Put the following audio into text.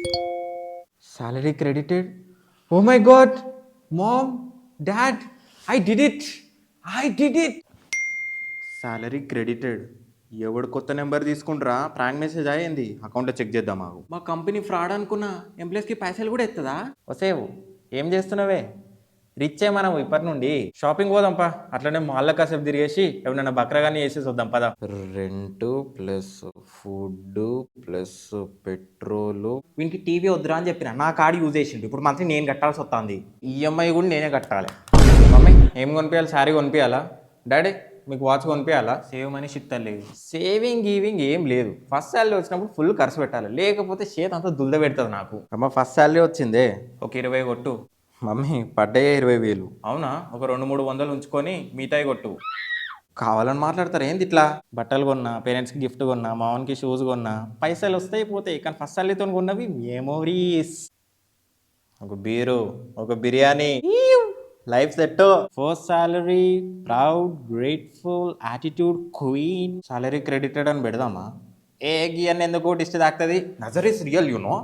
Salary credited. Oh my god, mom, dad, I did it. I did it. Salary credited. ఎవడు కొత్త number తీసుకుంటారా? Prank message అయ్యింది. అకౌంట్లో check చేద్దాం మాకు. మా కంపెనీ ఫ్రాడ్ అనుకున్నా ఎంప్లాయీస్కి పైసలు కూడా ఎత్తదా? వసేవు ఏం చేస్తున్నావే? రిచ్చే మనం ఇప్పటి నుండి షాపింగ్ పోదాంపా. అట్లనే మాల్లో కాసేపు తిరిగేసి ఎవరైనా బక్రగాని వేసేసి వద్దాం పదా. Rent plus food plus petrol. వీనికి టీవీ వద్దురా అని చెప్పిన నా కార్డు యూజ్ చేసిండు. ఇప్పుడు మంత్లీ నేను కట్టాల్సి వస్తుంది. ఈఎంఐ కూడా నేనే కట్టాలి. మమ్మీ ఏం కొనిపించాలి? శారీ కొనిపించాలా? డాడీ మీకు వాచ్ కొనిపించాలా? సేవ్ మనీ లేదు. సేవింగ్ గీవింగ్ ఏం లేదు. ఫస్ట్ శాలరీ వచ్చినప్పుడు ఫుల్ ఖర్చు పెట్టాలి, లేకపోతే చేతి అంతా దుల్ద పెడుతుంది నాకు. అమ్మ ఫస్ట్ శాలరీ వచ్చిందే, ఒక 20 కొట్టు. మమ్మీ పడ్డాయే 20,000. అవునా? ఒక 200-300 ఉంచుకొని మిగతాయి కొట్టు. కావాలని మాట్లాడతారు ఏంది ఇట్లా? బట్టలు కొన్నా, పేరెంట్స్కి గిఫ్ట్ కొన్నా, మామూలుకి షూస్ కొన్నా, పైసలు వస్తాయి పోతాయి. కానీ ఫస్ట్ శాలరీతో కొన్నవి మెమోరీస్. ఒక బీరు, ఒక biryani, life set. First salary, proud, grateful, attitude, queen. Salary credited అని పెడదామా? ఏ గియన్ ఎందుకు డిస్ట్ తాకుతుంది? నజర్ ఇస్ రియల్, యు నో.